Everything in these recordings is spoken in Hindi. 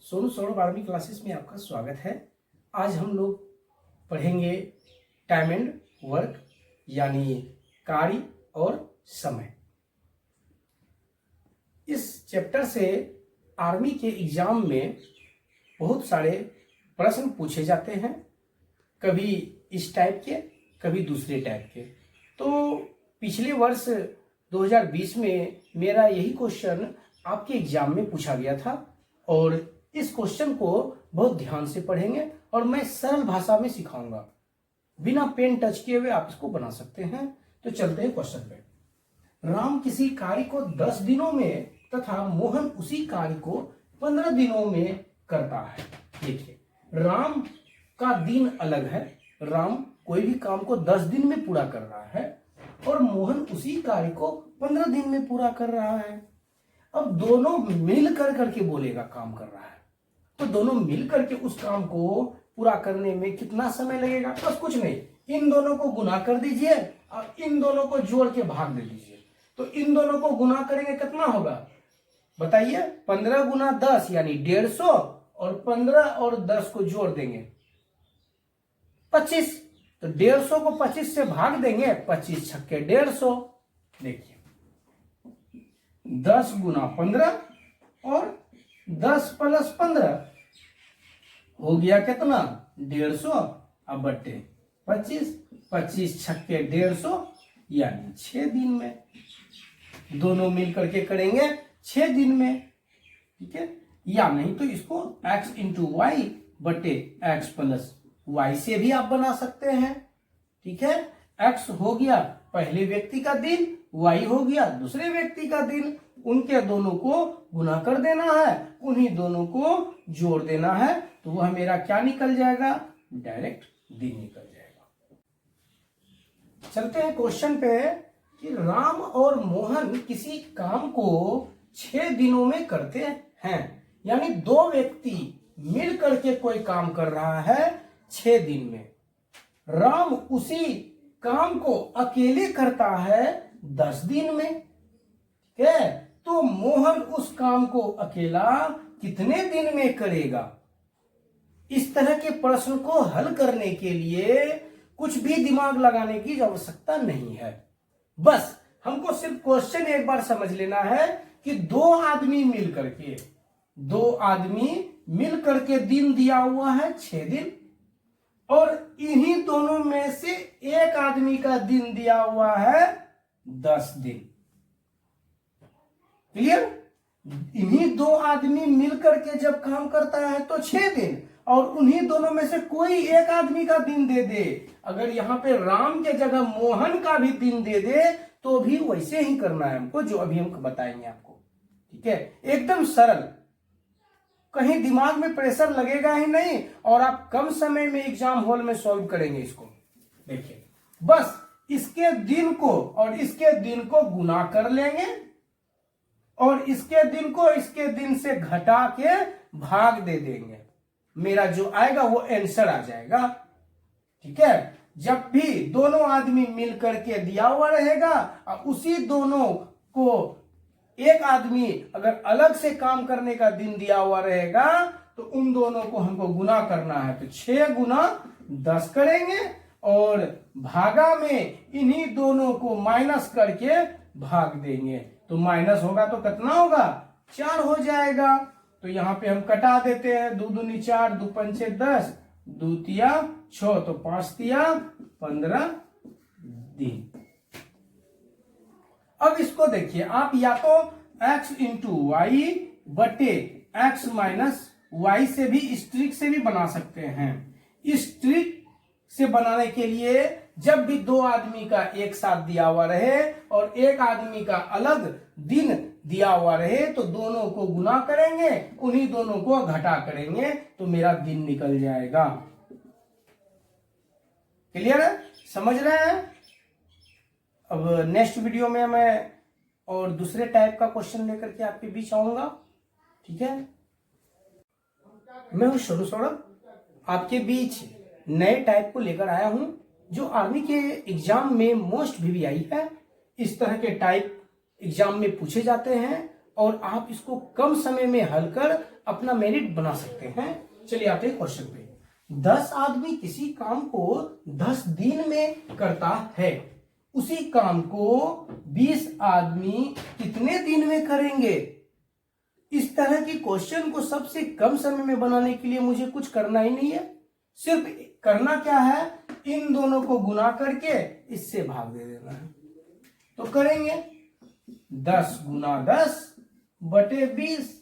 सोनू सौरभ आर्मी क्लासेस में आपका स्वागत है। आज हम लोग पढ़ेंगे टाइम एंड वर्क यानी कार्य और समय। इस चैप्टर से आर्मी के एग्जाम में बहुत सारे प्रश्न पूछे जाते हैं, कभी इस टाइप के कभी दूसरे टाइप के। तो पिछले वर्ष 2020 में मेरा यही क्वेश्चन आपके एग्जाम में पूछा गया था और इस क्वेश्चन को बहुत ध्यान से पढ़ेंगे और मैं सरल भाषा में सिखाऊंगा। बिना पेन टच किए हुए आप इसको बना सकते हैं। तो चलते हैं क्वेश्चन पे। राम किसी कार्य को 10 दिनों में तथा मोहन उसी कार्य को 15 दिनों में करता है। देखिए, राम का दिन अलग है। राम कोई भी काम को 10 दिन में पूरा कर रहा है और मोहन उसी कार्य को 15 दिन में पूरा कर रहा है। अब दोनों मिल करके बोलेगा काम कर रहा है, तो दोनों मिल करके उस काम को पूरा करने में कितना समय लगेगा? बस कुछ नहीं, इन दोनों को गुना कर दीजिए और इन दोनों को जोड़ के भाग दे दीजिए। तो इन दोनों को गुना करेंगे कितना होगा बताइए? 15 गुना 10 यानी 150 और 15 और 10 को जोड़ देंगे 25। तो 150 को 25 से भाग देंगे, 25 छक्के 150। देखिए 10 गुना 15 और 10 प्लस 15 हो गया कितना? 150। अब बट्टे 25, 25 छक्के 150 यानी 6 दिन में। दोनों मिलकर के करेंगे 6 दिन में, ठीक है। या नहीं तो इसको x इंटू वाई बटे x प्लस वाई से भी आप बना सकते हैं, ठीक है। x हो गया पहले व्यक्ति का दिन, y हो गया दूसरे व्यक्ति का दिन। उनके दोनों को गुना कर देना है, उन्हीं दोनों को जोड़ देना है, तो वह मेरा क्या निकल जाएगा? डायरेक्ट दिन निकल जाएगा। चलते हैं क्वेश्चन पे कि राम और मोहन किसी काम को 6 दिनों में करते हैं। यानी दो व्यक्ति मिल करके कोई काम कर रहा है 6 दिन में। राम उसी काम को अकेले करता है 10 दिन में, ठीक है। तो मोहन उस काम को अकेला कितने दिन में करेगा? इस तरह के प्रश्न को हल करने के लिए कुछ भी दिमाग लगाने की आवश्यकता नहीं है। बस हमको सिर्फ क्वेश्चन एक बार समझ लेना है कि दो आदमी मिल करके दिन दिया हुआ है 6 दिन और इन्हीं दोनों में से एक आदमी का दिन दिया हुआ है 10 दिन। क्लियर? इन्हीं दो आदमी मिलकर के जब काम करता है तो 6 दिन, और उन्हीं दोनों में से कोई एक आदमी का दिन दे दे। अगर यहाँ पे राम के जगह मोहन का भी दिन दे दे तो भी वैसे ही करना है हमको, जो अभी हम बताएंगे आपको, ठीक है। एकदम सरल, कहीं दिमाग में प्रेशर लगेगा ही नहीं और आप कम समय में एग्जाम हॉल में सॉल्व करेंगे इसको। देखिए, बस इसके दिन को और इसके दिन को गुना कर लेंगे और इसके दिन को इसके दिन से घटा के भाग दे देंगे। मेरा जो आएगा वो आंसर आ जाएगा, ठीक है। जब भी दोनों आदमी मिल करके दिया हुआ रहेगा और उसी दोनों को एक आदमी अगर अलग से काम करने का दिन दिया हुआ रहेगा तो उन दोनों को हमको गुना करना है। तो 6 गुना 10 करेंगे और भागा में इन्हीं दोनों को माइनस करके भाग देंगे। तो माइनस होगा तो कितना होगा? 4 हो जाएगा। तो यहां पे हम कटा देते हैं, 2 दूनी 4, 2 पंचे 10, 2 तिया 6, तो 5 तिया 15 दिन। अब इसको देखिए, आप या तो x इंटू वाई बटे x माइनस वाई से भी, स्ट्रिक से भी बना सकते हैं। स्ट्रिक से बनाने के लिए जब भी दो आदमी का एक साथ दिया हुआ रहे और एक आदमी का अलग दिन दिया हुआ रहे तो दोनों को गुना करेंगे, उन्हीं दोनों को घटा करेंगे, तो मेरा दिन निकल जाएगा। क्लियर है? समझ रहे हैं? अब नेक्स्ट वीडियो में मैं और दूसरे टाइप का क्वेश्चन लेकर के आपके बीच आऊंगा, ठीक है। मैं हूं सोनू सौरभ, आपके बीच नए टाइप को लेकर आया हूं जो आर्मी के एग्जाम में मोस्ट VVI है। इस तरह के टाइप एग्जाम में पूछे जाते हैं और आप इसको कम समय में हल कर अपना मेरिट बना सकते हैं। चलिए आते हैं क्वेश्चन पे। 10 आदमी किसी काम को 10 दिन में करता है, उसी काम को 20 आदमी कितने दिन में करेंगे? इस तरह की क्वेश्चन को सबसे कम समय में बनाने के लिए मुझे कुछ करना ही नहीं है, सिर्फ करना क्या है, इन दोनों को गुना करके इससे भाग दे देना है। तो करेंगे 10 गुना 10 बटे 20,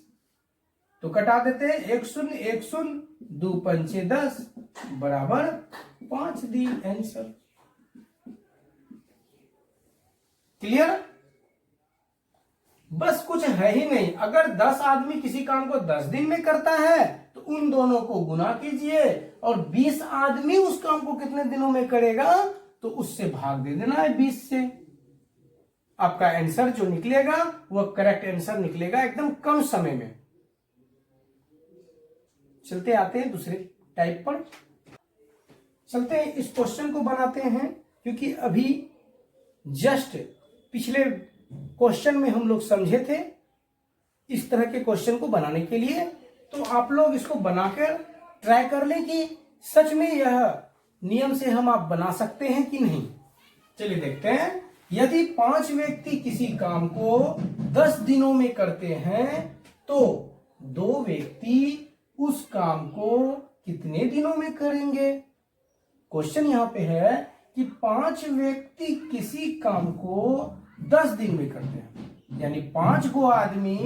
तो कटा देते हैं, 1 शून्य 1 शून्य, 2 पंचे 10 बराबर 5 दी आंसर। क्लियर? बस कुछ है ही नहीं। अगर 10 आदमी किसी काम को 10 दिन में करता है तो उन दोनों को गुना कीजिए, और 20 आदमी उस काम को कितने दिनों में करेगा तो उससे भाग दे देना है 20 से। आपका आंसर जो निकलेगा वह करेक्ट आंसर निकलेगा एकदम कम समय में। चलते आते हैं दूसरे टाइप पर। चलते हैं इस क्वेश्चन को बनाते हैं, क्योंकि अभी जस्ट पिछले क्वेश्चन में हम लोग समझे थे इस तरह के क्वेश्चन को बनाने के लिए। तो आप लोग इसको बनाकर ट्राई कर लें कि सच में यह नियम से हम आप बना सकते हैं कि नहीं। चलिए देखते हैं। यदि 5 व्यक्ति किसी काम को 10 दिनों में करते हैं तो 2 व्यक्ति उस काम को कितने दिनों में करेंगे? क्वेश्चन यहां पे है कि 5 व्यक्ति किसी काम को 10 दिन में करते हैं, यानी 5 गो आदमी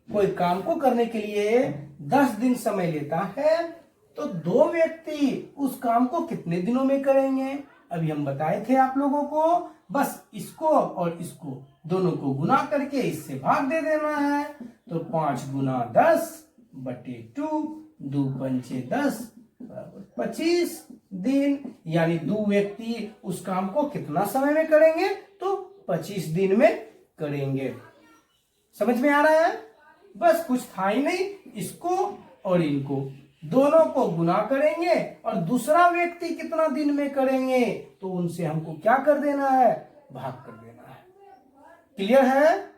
कोई काम को करने के लिए 10 दिन समय लेता है, तो 2 व्यक्ति उस काम को कितने दिनों में करेंगे? अभी हम बताए थे आप लोगों को, बस इसको और इसको दोनों को गुना करके इससे भाग दे देना है। तो 5 गुना 10 बटे 2, 2 पंचे 10 बराबर 25 दिन, यानी 2 व्यक्ति उस काम को कितना समय में करेंगे? तो 25 दिन में करेंगे। समझ में आ रहा है? बस कुछ था ही नहीं, इसको और इनको दोनों को गुना करेंगे और दूसरा व्यक्ति कितना दिन में करेंगे तो उनसे हमको क्या कर देना है? भाग कर देना है। क्लियर है?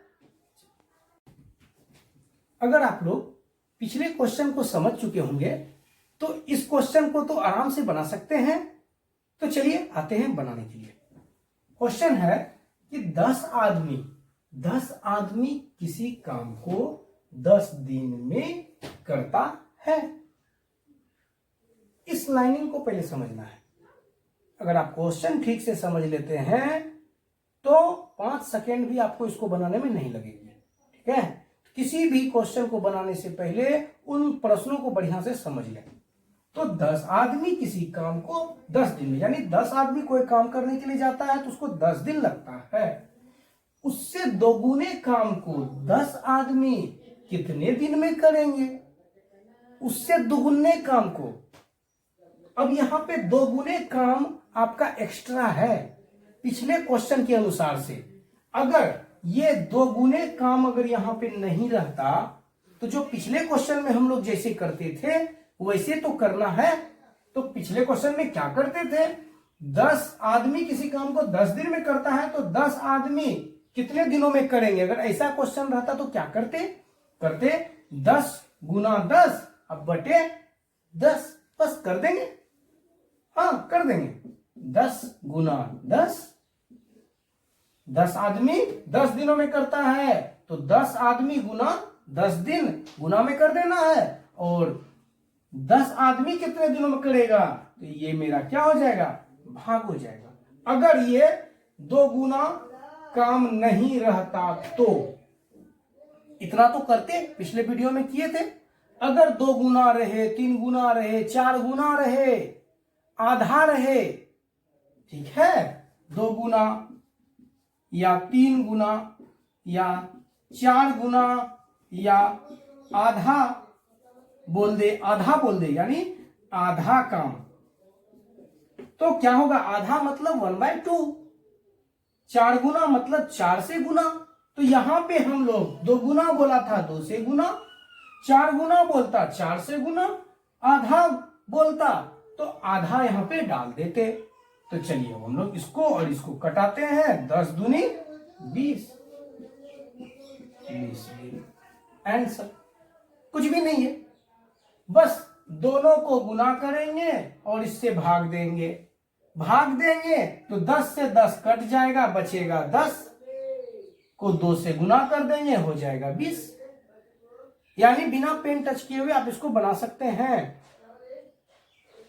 अगर आप लोग पिछले क्वेश्चन को समझ चुके होंगे तो इस क्वेश्चन को तो आराम से बना सकते हैं। तो चलिए आते हैं बनाने के लिए। क्वेश्चन है कि 10 आदमी किसी काम को 10 दिन में करता है। इस लाइनिंग को पहले समझना है। अगर आप क्वेश्चन ठीक से समझ लेते हैं तो 5 सेकेंड भी आपको इसको बनाने में नहीं लगेंगे। ठीक है? किसी भी क्वेश्चन को बनाने से पहले उन प्रश्नों को बढ़िया से समझ लें। तो 10 आदमी किसी काम को 10 दिन में, यानी 10 आदमी कोई काम करने के लिए जाता है तो उसको 10 दिन लगता है। उससे दोगुने काम को 10 आदमी कितने दिन में करेंगे? उससे दोगुने काम को, अब यहां पे दोगुने काम आपका एक्स्ट्रा है पिछले क्वेश्चन के अनुसार से। अगर ये दोगुने काम अगर यहां पे नहीं रहता तो जो पिछले क्वेश्चन में हम लोग जैसे करते थे वैसे तो करना है। तो पिछले क्वेश्चन में क्या करते थे? 10 आदमी किसी काम को 10 दिन में करता है तो 10 आदमी कितने दिनों में करेंगे? अगर ऐसा क्वेश्चन रहता तो क्या करते? 10 गुना 10 अब बटे 10, बस कर देंगे। हाँ कर देंगे। 10 गुना 10 आदमी 10 दिनों में करता है तो 10 आदमी गुना 10 दिन गुना में कर देना है, और 10 आदमी कितने दिनों में करेगा तो ये मेरा क्या हो जाएगा? भाग हो जाएगा। अगर ये 2 गुना काम नहीं रहता तो इतना तो करते, पिछले वीडियो में किए थे। अगर 2 गुना रहे, 3 गुना रहे, 4 गुना रहे, आधा रहे, ठीक है, 2 गुना या 3 गुना या 4 गुना या आधा बोल दे यानी आधा काम, तो क्या होगा? आधा मतलब 1/2, 4 गुना मतलब 4 से गुना। तो यहां पे हम लोग 2 गुना बोला था 2 से गुना, 4 गुना बोलता 4 से गुना, आधा बोलता तो आधा यहां पे डाल देते। तो चलिए हम लोग इसको और इसको कटाते हैं। 10 दूनी 20 आंसर। कुछ भी नहीं है। बस दोनों को गुना करेंगे और इससे भाग देंगे। भाग देंगे तो 10 से 10 कट जाएगा, बचेगा 10 को 2 से गुना कर देंगे, हो जाएगा 20। यानी बिना पेन टच किए हुए आप इसको बना सकते हैं।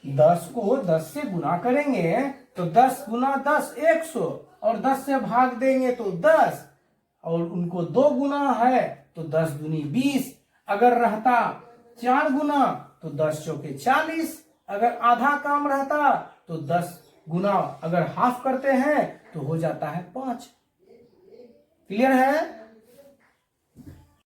10 को 10 से गुना करेंगे तो 10 गुना 10 100, और 10 से भाग देंगे तो 10, और उनको 2 गुना है तो 10 दूनी 20। अगर रहता 4 गुना तो 10 चौके 40। अगर आधा काम रहता तो 10 गुना, अगर हाफ करते हैं तो हो जाता है 5। क्लियर है?